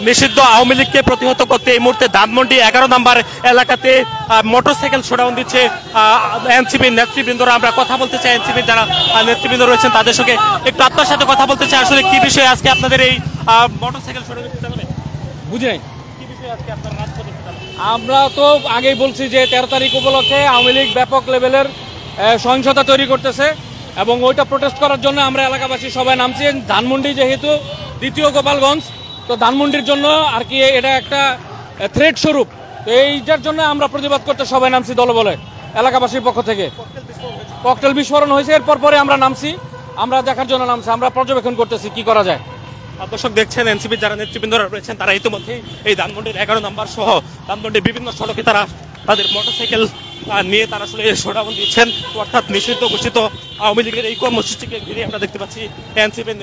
নিষিদ্ধ আওয়ামী লীগকে প্রতিহত করতে এই মুহূর্তে ধানমন্ডি 11 নম্বর এলাকাতে মোটরসাইকেল শোডাউন দিচ্ছে এনসিপি নেতৃবৃন্দরা। আমরা কথা বলতে চাই এনসিপি যারা নেতৃবৃন্দ রয়েছেন তাদের সঙ্গে একটু আপনার সাথে কথা বলতে চাই। আসলে কি বিষয়ে আজকে আপনাদের এই মোটরসাইকেল শোডাউন দিতে হবে? বুঝি নাই কি বিষয়ে আজকে আপনারা রাজপথে দিতে হবে? আমরা তো আগেই বলছি যে 13 তারিখ উপলক্ষে আওয়ামী লীগ ব্যাপক লেভেলের সহিংসতা তৈরি করতেছে এবং ওইটা প্রোটেস্ট করার জন্য আমরা এলাকাবাসী সবাই নামছি। ধানমন্ডি যেহেতু দ্বিতীয় গোপালগঞ্জ, তো ধানমন্ডির জন্য আর কি এটা একটা থ্রেট স্বরূপ, এইটার জন্য আমরা প্রতিবাদ করতে সবাই নামছি দলবলে এলাকাবাসীর পক্ষ থেকে। ককটেল বিস্ফোরণ হয়েছে, এরপর পরে আমরা নামছি, আমরা দেখার জন্য নামছি, আমরা পর্যবেক্ষণ করতেছি কি করা যায়। দর্শক দেখছেন এনসিপির যারা নেতৃবৃন্দরা রয়েছেন তারা ইতিমধ্যে এই ধানমন্ডির 11 নম্বর সহ ধানমন্ডির বিভিন্ন সড়কে তারা তাদের মোটরসাইকেল নিয়ে তারা আসলে শোডাউন দিচ্ছেন। অর্থাৎ নিষিদ্ধ ঘোষিত আওয়ামী লীগের এই কর্মসূচিকে ঘিরে আমরা দেখতে পাচ্ছি এনসিপির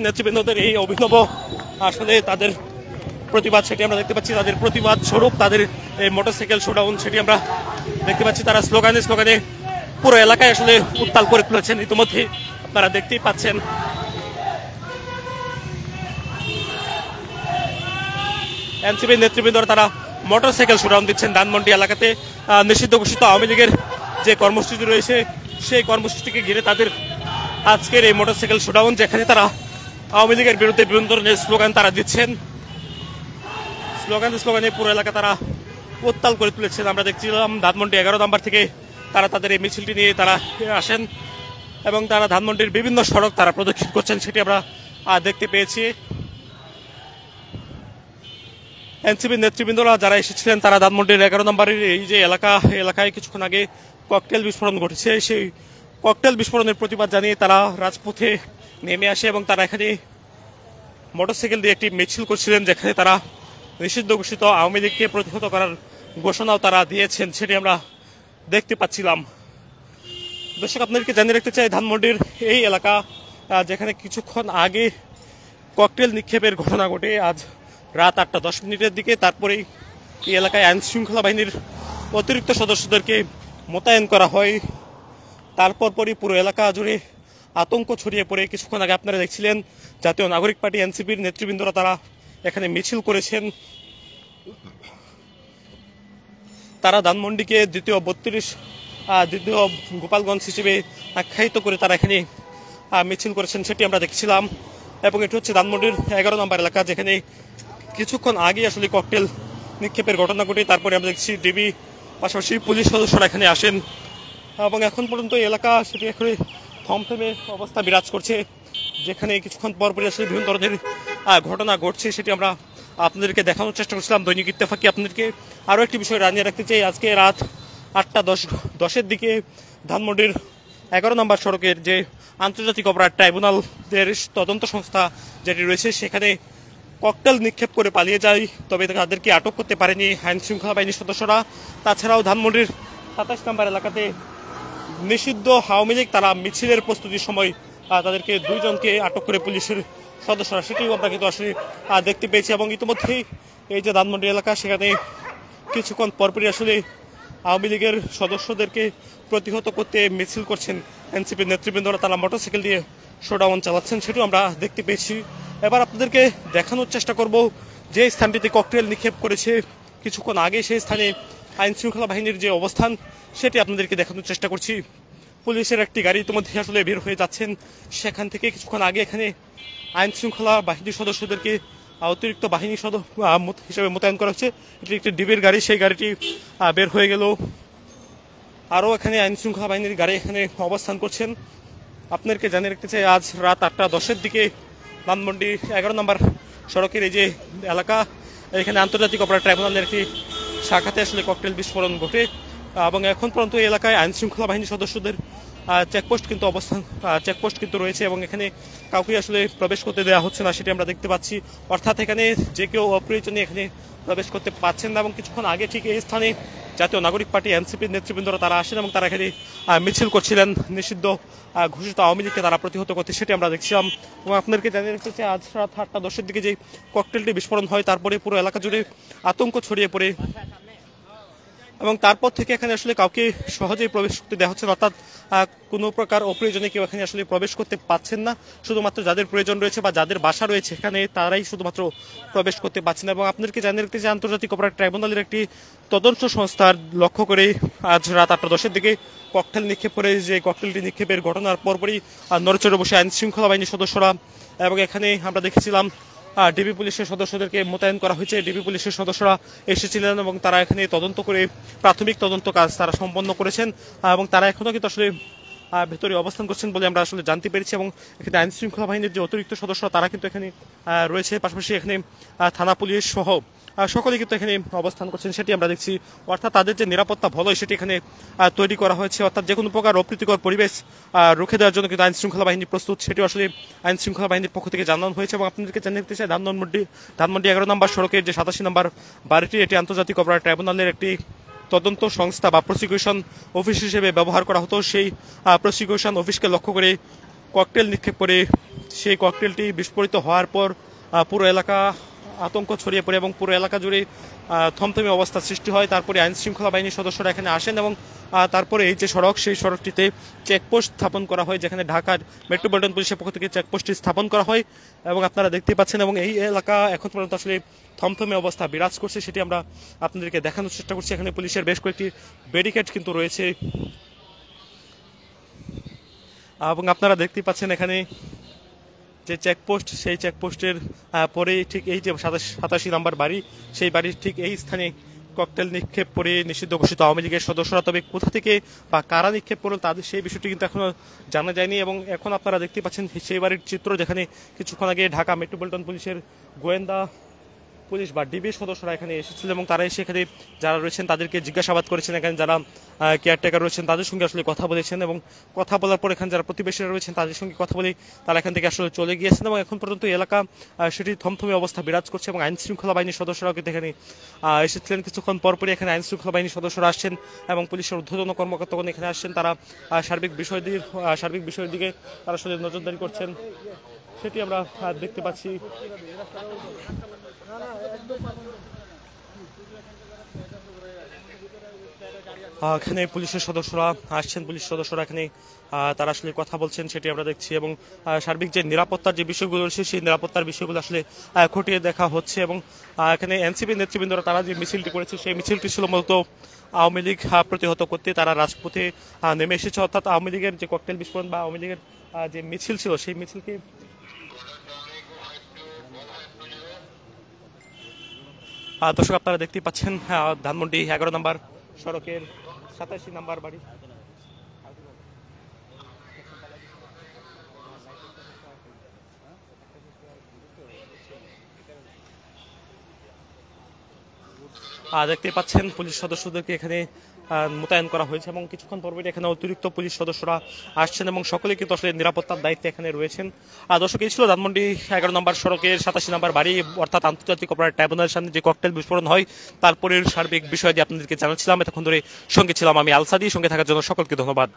নেতৃবৃন্দদের এই অভিনব আসলে তাদের প্রতিবাদ, সেটি আমরা দেখতে পাচ্ছি। তাদের প্রতিবাদ স্বরূপ তাদের এই মোটরসাইকেল শোডাউন সেটি আমরা দেখতে পাচ্ছি। তারা স্লোগানে স্লোগানে পুরো এলাকায় আসলে উত্তাল করে তুলেছেন, ইতিমধ্যে আপনারা দেখতেই পাচ্ছেন। এনসিপির নেতৃবৃন্দরা তারা মোটরসাইকেল শোডাউন দিচ্ছেন ধানমন্ডি এলাকাতে। নিষিদ্ধ ঘোষিত আওয়ামী লীগের যে কর্মসূচি রয়েছে সেই কর্মসূচিকে ঘিরে তাদের আজকের এই মোটরসাইকেল শোডাউন, যেখানে তারা আওয়ামী লীগের বিরুদ্ধে বিভিন্ন ধরনের স্লোগান তারা দিচ্ছেন। স্লোগানে পুরো এলাকা তারা উত্তাল করে তুলেছেন। আমরা দেখছিলাম ধানমন্ডি 11 নম্বর থেকে তারা তাদের এই মিছিলটি নিয়ে তারা আসেন এবং তারা ধানমন্ডির বিভিন্ন সড়ক তারা প্রদক্ষিণ করছেন, সেটি আমরা দেখতে পেয়েছি। এনসিপির নেতৃবৃন্দরা যারা এসেছিলেন তারা ধানমন্ডির 11 নম্বরের এই যে এলাকায় কিছুক্ষণ আগে ককটেল বিস্ফোরণ ঘটেছে, সেই ককটেল বিস্ফোরণের প্রতিবাদ জানিয়ে তারা রাজপথে নেমে আসে এবং তারা এখানে মোটরসাইকেল দিয়ে একটি মিছিল করছিলেন, যেখানে তারা নিষিদ্ধ ঘোষিত আওয়ামী লীগকে প্রতিহত করার ঘোষণাও তারা দিয়েছেন, সেটি আমরা দেখতে পাচ্ছিলাম। দর্শক আপনাদেরকে জানিয়ে রাখতে চাই ধানমন্ডির এই এলাকা যেখানে কিছুক্ষণ আগে ককটেল নিক্ষেপের ঘটনা ঘটে আজ রাত 8:10 দিকে। তারপরেই এই এলাকায় আইন শৃঙ্খলা বাহিনীর অতিরিক্ত সদস্যদেরকে মোতায়েন করা হয়। তারপর পরই পুরো এলাকা জুড়ে আতঙ্ক ছড়িয়ে পড়ে। কিছুক্ষণ আগে আপনারা দেখছিলেন জাতীয় নাগরিক পার্টি এনসিপির নেতৃবৃন্দরা তারা এখানে মিছিল করেছেন। তারা ধানমন্ডিকে দ্বিতীয় গোপালগঞ্জ হিসেবে আখ্যায়িত করে তারা এখানে মিছিল করেছেন, সেটি আমরা দেখছিলাম। এবং এটি হচ্ছে ধানমন্ডির 11 নম্বর এলাকা, যেখানে কিছুক্ষণ আগে আসলে ককটেল নিক্ষেপের ঘটনা ঘটে। তারপরে আমরা দেখছি ডিবি পাশাপাশি পুলিশ সদস্যরা এখানে আসেন এবং এখন পর্যন্ত এই এলাকা সেটি এখানে থমথমে অবস্থা বিরাজ করছে, যেখানে কিছুক্ষণ পরপরই আসলে বিভিন্ন ধরনের ঘটনা ঘটছে, সেটি আমরা আপনাদেরকে দেখানোর চেষ্টা করছিলাম দৈনিক ইত্তেফাকে। আপনাদেরকে আরও একটি বিষয় জানিয়ে রাখতে চাই, আজকে রাত 8:10 দিকে ধানমন্ডির 11 নম্বর সড়কের যে আন্তর্জাতিক অপরাধ ট্রাইব্যুনালের তদন্ত সংস্থা যেটি রয়েছে সেখানে ককটেল নিক্ষেপ করে পালিয়ে যায়, তবে তাদেরকে আটক করতে পারেনি আইন শৃঙ্খলা বাহিনীর সদস্যরা। তাছাড়াও ধানমন্ডির 27 নম্বর এলাকাতে নিষিদ্ধ আওয়ামী লীগ তারা মিছিলের প্রস্তুতির সময় তাদেরকে 2 জনকে আটক করে পুলিশের সদস্যরা, সেটিও আমরা কিন্তু আসলে দেখতে পেয়েছি। এবং ইতিমধ্যেই এই যে ধানমন্ডি এলাকা, সেখানে কিছুক্ষণ পরপরই আসলে আওয়ামী লীগের সদস্যদেরকে প্রতিহত করতে মিছিল করছেন এনসিপির নেতৃবৃন্দরা, তারা মোটরসাইকেল দিয়ে শোডাউন চালাচ্ছেন, সেটিও আমরা দেখতে পেয়েছি। এবার আপনাদেরকে দেখানোর চেষ্টা করব যে স্থানটিতে ককটেল নিক্ষেপ করেছে কিছুক্ষণ আগে, সেই স্থানে আইন শৃঙ্খলা বাহিনীর যে অবস্থান সেটি আপনাদেরকে দেখানোর চেষ্টা করছি। পুলিশের একটি গাড়ি ইতিমধ্যে আসলে বের হয়ে যাচ্ছেন সেখান থেকে। কিছুক্ষণ আগে এখানে আইন শৃঙ্খলা বাহিনীর সদস্যদেরকে অতিরিক্ত বাহিনী হিসেবে মোতায়েন করা হচ্ছে। এটি একটি ডিবির গাড়ি, সেই গাড়িটি বের হয়ে গেল। আরও এখানে আইন শৃঙ্খলা বাহিনীর গাড়ি এখানে অবস্থান করছেন। আপনাদেরকে জানিয়ে রাখতে চাই, আজ রাত 8:10 দিকে ধানমন্ডি 11 নম্বর সড়কের এই যে এলাকা, এখানে আন্তর্জাতিক অপরাধ ট্রাইব্যুনালের একটি শাখাতে আসলে ককটেল বিস্ফোরণ ঘটে এবং এখন পর্যন্ত এই এলাকায় আইন শৃঙ্খলা বাহিনীর সদস্যদের চেকপোস্ট কিন্তু রয়েছে এবং এখানে কাউকে আসলে প্রবেশ করতে দেওয়া হচ্ছে না, সেটি আমরা দেখতে পাচ্ছি। অর্থাৎ এখানে যে কেউ অপ্রয়োজনীয় এখানে প্রবেশ করতে পারছেন না। এবং কিছুক্ষণ আগে ঠিক এই স্থানে জাতীয় নাগরিক পার্টি এনসিপির নেতৃবৃন্দরা তারা আসেন এবং তারা এখানে মিছিল করছিলেন নিষিদ্ধ ঘোষিত আওয়ামী লীগকে তারা প্রতিহত করতে, সেটি আমরা দেখছিলাম। এবং আপনাদেরকে জানিয়ে রাখতে চাই, আজ রাত 8:10 দিকে যে ককটেলটি বিস্ফোরণ হয় তারপরে পুরো এলাকা জুড়ে আতঙ্ক ছড়িয়ে পড়ে। এবং তারপর থেকে এখানে আসলে কাউকে সহজেই প্রবেশ করতে দেওয়া হচ্ছে না, অর্থাৎ কোনো প্রকার অপ্রয়োজনে কেউ এখানে আসলে প্রবেশ করতে পাচ্ছেন না। শুধুমাত্র যাদের প্রয়োজন রয়েছে বা যাদের বাসা রয়েছে এখানে তারাই শুধুমাত্র প্রবেশ করতে পারছেন। এবং আপনাদেরকে জানিয়ে রাখতে যে আন্তর্জাতিক অপরাধ ট্রাইব্যুনালের একটি তদন্ত সংস্থার লক্ষ্য করে আজ রাত 8:10-এর দিকে ককটেল নিক্ষেপ করে, যে ককটেলটি নিক্ষেপের ঘটনার পরপরই নড়চড়ে বসে আইন শৃঙ্খলা বাহিনীর সদস্যরা, এবং এখানে আমরা দেখেছিলাম ডিবি পুলিশের সদস্যদেরকে মোতায়েন করা হয়েছে। ডিবি পুলিশের সদস্যরা এসেছিলেন এবং তারা এখানে তদন্ত করে প্রাথমিক তদন্ত কাজ তারা সম্পন্ন করেছেন, এবং তারা এখনও কিন্তু আসলে ভেতরে অবস্থান করছেন বলে আমরা আসলে জানতে পেরেছি। এবং এখানে আইন শৃঙ্খলা বাহিনীর যে অতিরিক্ত সদস্য তারা কিন্তু এখানে রয়েছে, পাশাপাশি এখানে থানা পুলিশ সহ সকলে কিন্তু এখানে অবস্থান করছেন, সেটি আমরা দেখছি। অর্থাৎ তাদের যে নিরাপত্তা ভলয় সেটি এখানে তৈরি করা হয়েছে, অর্থাৎ যে কোনো প্রকার অপ্রীতিকর পরিবেশ রুখে দেওয়ার জন্য কিন্তু আইন শৃঙ্খলা বাহিনী প্রস্তুত, সেটি আসলে আইন শৃঙ্খলা বাহিনীর পক্ষ থেকে জানানো হয়েছে। এবং আপনাদেরকে জানিয়ে দিতে চাই ধানমন্ডি 11 নম্বর সড়কের যে 87 নম্বর বাড়িটি, এটি আন্তর্জাতিক অপরাধ ট্রাইব্যুনালের একটি তদন্ত সংস্থা বা প্রসিকিউশন অফিস হিসেবে ব্যবহার করা হতো। সেই প্রসিকিউশন অফিসকে লক্ষ্য করে ককটেল নিক্ষেপ করে সেই ককটেলটি বিস্ফোরিত হওয়ার পর পুরো এলাকা আতঙ্ক ছড়িয়ে পড়ে এবং পুরো এলাকা জুড়ে থমথমে অবস্থা সৃষ্টি হয়। তারপরে আইন শৃঙ্খলা বাহিনীর সদস্যরা এখানে আসেন এবং তারপরে এই যে সড়ক, সেই সড়কটিতে চেকপোস্ট স্থাপন করা হয়, যেখানে ঢাকার মেট্রোপলিটন পুলিশের পক্ষ থেকে চেকপোস্টটি স্থাপন করা হয় এবং আপনারা দেখতে পাচ্ছেন। এবং এই এলাকা এখন পর্যন্ত আসলে থমথমে অবস্থা বিরাজ করছে, সেটি আমরা আপনাদেরকে দেখানোর চেষ্টা করছি। এখানে পুলিশের বেশ কয়েকটি ব্যারিকেড কিন্তু রয়েছে এবং আপনারা দেখতে পাচ্ছেন এখানে যে চেকপোস্ট, সেই চেকপোস্টের পরে ঠিক এই যে 87 নম্বর বাড়ি, সেই বাড়ির ঠিক এই স্থানে ককটেল নিক্ষেপ করে নিষিদ্ধ ঘোষিত আওয়ামী লীগের সদস্যরা, তবে কোথা থেকে বা কারা নিক্ষেপ করল তাদের সেই বিষয়টি কিন্তু এখনো জানা যায়নি। এবং এখন আপনারা দেখতে পাচ্ছেন সেই বাড়ির চিত্র, যেখানে কিছুক্ষণ আগে ঢাকা মেট্রোপলিটন পুলিশের গোয়েন্দা পুলিশ বা ডিবির সদস্যরা এখানে এসেছিলেন এবং তারা এসে এখানে যারা রয়েছেন তাদেরকে জিজ্ঞাসাবাদ করেছেন। এখানে যারা কেয়ারটেকার রয়েছেন তাদের সঙ্গে আসলে কথা বলেছেন এবং কথা বলার পর এখানে যারা প্রতিবেশীরা রয়েছেন তাদের সঙ্গে কথা বলে তারা এখান থেকে আসলে চলে গিয়েছেন। এবং এখন পর্যন্ত এলাকা সেটি থমথমে অবস্থা বিরাজ করছে এবং আইন শৃঙ্খলা বাহিনীর সদস্যরাও কিন্তু এখানে এসেছিলেন। কিছুক্ষণ পরপরই এখানে আইন শৃঙ্খলা বাহিনীর সদস্যরা আসছেন এবং পুলিশের ঊর্ধ্বতন কর্মকর্তাগণ এখানে আসছেন। তারা সার্বিক বিষয়ের দিকে তারা আসলে নজরদারি করছেন, সেটি আমরা দেখতে পাচ্ছি। এখানে পুলিশের সদস্যরা আসছেন, পুলিশ সদস্যরা এখানে তারা আসলে কথা বলছেন, সেটি আমরা দেখছি। এবং সার্বিক যে নিরাপত্তার যে বিষয়গুলো রয়েছে সেই নিরাপত্তার বিষয়গুলো আসলে খতিয়ে দেখা হচ্ছে। এবং এখানে এনসিপি নেতৃবৃন্দরা তারা যে মিছিলটি করেছে সেই মিছিলটি ছিল মূলত আওয়ামী লীগ প্রতিহত করতে তারা রাজপথে নেমে এসেছে, অর্থাৎ আওয়ামী লীগের যে ককটেল বিস্ফোরণ বা আওয়ামী লীগের যে মিছিল ছিল সেই মিছিলকে দর্শক আপনারা দেখতেই পাচ্ছেন ধানমন্ডি 11 নম্বর সড়কের 87 নম্বর বাড়ি। দেখতে পাচ্ছেন পুলিশ সদস্যদেরকে এখানে মোতায়েন করা হয়েছে এবং কিছুক্ষণ পরপরই এখানে অতিরিক্ত পুলিশ সদস্যরা আসছেন এবং সকলে কিন্তু আসলে নিরাপত্তার দায়িত্বে এখানে রয়েছেন। দর্শক, এই ছিল ধানমন্ডি 11 নম্বর সড়কের 87 নম্বর বাড়ি, অর্থাৎ আন্তর্জাতিক অপরাধ ট্রাইব্যুনালের সামনে যে ককটেল বিস্ফোরণ হয় তারপরের সার্বিক বিষয় দিয়ে আপনাদেরকে জানাচ্ছিলাম। এতক্ষণ ধরে সঙ্গে ছিলাম আমি আলসাদি। সঙ্গে থাকার জন্য সকলকে ধন্যবাদ।